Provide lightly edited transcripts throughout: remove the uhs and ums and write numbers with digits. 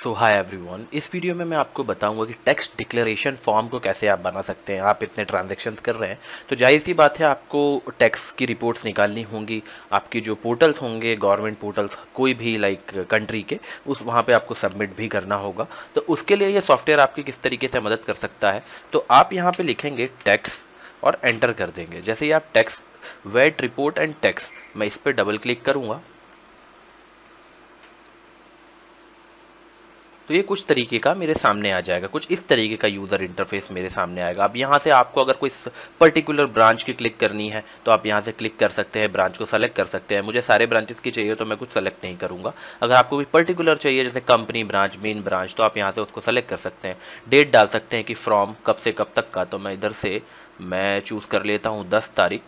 सो hi everyone, इस video में मैं आपको बताऊंगा कि टैक्स डिक्लेरेशन फॉर्म को कैसे आप बना सकते हैं। आप इतने ट्रांजैक्शंस कर रहे हैं तो जाहिर सी बात है आपको टैक्स की रिपोर्ट्स निकालनी होंगी। आपकी जो पोर्टल्स होंगे, गवर्नमेंट पोर्टल्स कोई भी लाइक कंट्री के, उस वहाँ पे आपको सबमिट भी करना होगा। तो उसके लिए ये सॉफ्टवेयर आपकी किस तरीके से मदद कर सकता है, तो आप यहाँ पर लिखेंगे टैक्स और एंटर कर देंगे। जैसे ही आप tax VAT report and tax, मैं इस पर डबल क्लिक करूँगा तो ये कुछ तरीके का मेरे सामने आ जाएगा। कुछ इस तरीके का यूज़र इंटरफेस मेरे सामने आएगा। अब यहाँ से आपको अगर कोई पर्टिकुलर ब्रांच की क्लिक करनी है तो आप यहाँ से क्लिक कर सकते हैं, ब्रांच को सेलेक्ट कर सकते हैं। मुझे सारे ब्रांचेस की चाहिए तो मैं कुछ सेलेक्ट नहीं करूँगा। अगर आपको कोई पर्टिकुलर चाहिए जैसे कंपनी ब्रांच, मेन ब्रांच, तो आप यहाँ से उसको सेलेक्ट कर सकते हैं। डेट डाल सकते हैं कि फ्रॉम कब से कब तक का, तो मैं इधर से मैं चूज़ कर लेता हूँ 10 तारीख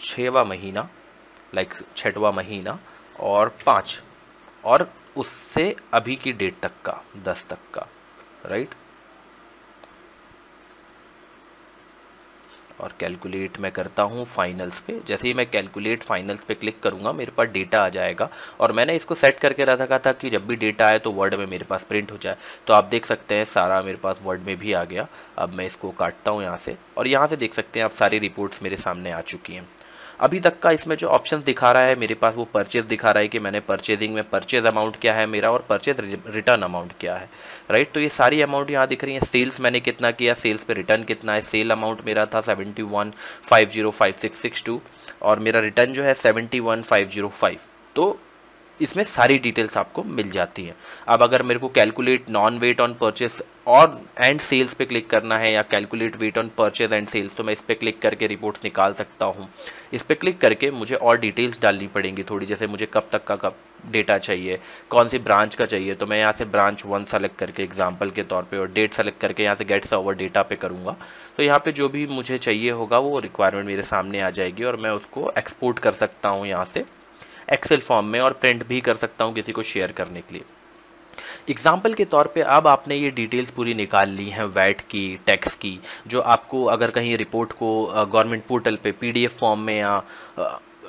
6वां महीना, लाइक 6वां महीना और 5, और उससे अभी की डेट तक का 10 तक का, राइट। और कैलकुलेट मैं करता हूँ फाइनल्स पे। जैसे ही मैं कैलकुलेट फाइनल्स पे क्लिक करूँगा मेरे पास डेटा आ जाएगा। और मैंने इसको सेट करके रखा था कि जब भी डेटा आए तो वर्ड में मेरे पास प्रिंट हो जाए। तो आप देख सकते हैं सारा मेरे पास वर्ड में भी आ गया। अब मैं इसको काटता हूँ यहाँ से, और यहाँ से देख सकते हैं आप सारी रिपोर्ट्स मेरे सामने आ चुकी हैं। अभी तक का इसमें जो ऑप्शन दिखा रहा है मेरे पास, वो परचेज दिखा रहा है कि मैंने परचेजिंग में परचेज अमाउंट क्या है मेरा और परचेज रिटर्न अमाउंट क्या है, राइट। तो ये सारी अमाउंट यहाँ दिख रही है। सेल्स मैंने कितना किया, सेल्स पे रिटर्न कितना है। सेल अमाउंट मेरा था 71505662 और मेरा रिटर्न जो है 71505। तो इसमें सारी डिटेल्स आपको मिल जाती हैं। अब अगर मेरे को calculate non VAT on purchase और एंड सेल्स पे क्लिक करना है, या calculate VAT on purchase and sales, तो मैं इस पर क्लिक करके रिपोर्ट्स निकाल सकता हूँ। इस पर क्लिक करके मुझे और डिटेल्स डालनी पड़ेंगी थोड़ी, जैसे मुझे कब तक का कब डेटा चाहिए, कौन सी ब्रांच का चाहिए। तो मैं यहाँ से ब्रांच 1 सेलेक्ट करके एग्जांपल के तौर पे, और डेट सेलेक्ट करके यहाँ से गेट सर्वर डेटा पे करूँगा। तो यहाँ पे जो भी मुझे चाहिए होगा वो रिक्वायरमेंट मेरे सामने आ जाएगी, और मैं उसको एक्सपोर्ट कर सकता हूँ यहाँ से एक्सेल फॉर्म में, और प्रिंट भी कर सकता हूँ किसी को शेयर करने के लिए। एग्जाम्पल के तौर पे अब आपने ये डिटेल्स पूरी निकाल ली हैं वैट की, टैक्स की, जो आपको अगर कहीं रिपोर्ट को गवर्नमेंट पोर्टल पे पीडीएफ फॉर्म में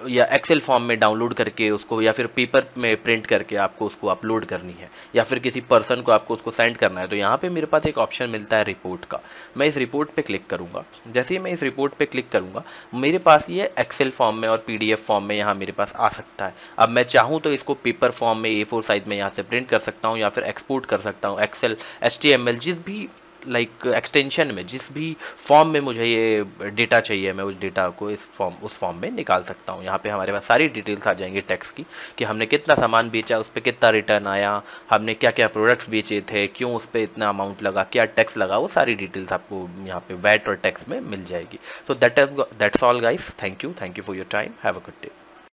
या एक्सेल फॉर्म में डाउनलोड करके उसको, या फिर पेपर में प्रिंट करके आपको उसको अपलोड करनी है, या फिर किसी पर्सन को आपको उसको सेंड करना है, तो यहाँ पे मेरे पास एक ऑप्शन मिलता है रिपोर्ट का। मैं इस रिपोर्ट पे क्लिक करूँगा। जैसे ही मैं इस रिपोर्ट पे क्लिक करूँगा मेरे पास ये एक्सेल फॉर्म में और पीडीएफ फॉर्म में यहाँ मेरे पास आ सकता है। अब मैं चाहूँ तो इसको पेपर फॉर्म में A4 साइज में यहाँ से प्रिंट कर सकता हूँ, या फिर एक्सपोर्ट कर सकता हूँ एक्सेल, HTML, जिस भी लाइक एक्सटेंशन में, जिस भी फॉर्म में मुझे ये डेटा चाहिए, मैं उस डेटा को उस फॉर्म में निकाल सकता हूँ। यहाँ पे हमारे पास सारी डिटेल्स आ जाएंगी टैक्स की, कि हमने कितना सामान बेचा, उस पर कितना रिटर्न आया, हमने क्या क्या प्रोडक्ट्स बेचे थे, क्यों उस पर इतना अमाउंट लगा, क्या टैक्स लगा, वो सारी डिटेल्स आपको यहाँ पे वैट और टैक्स में मिल जाएगी। So that's all guys. Thank you for your time. Have a good day.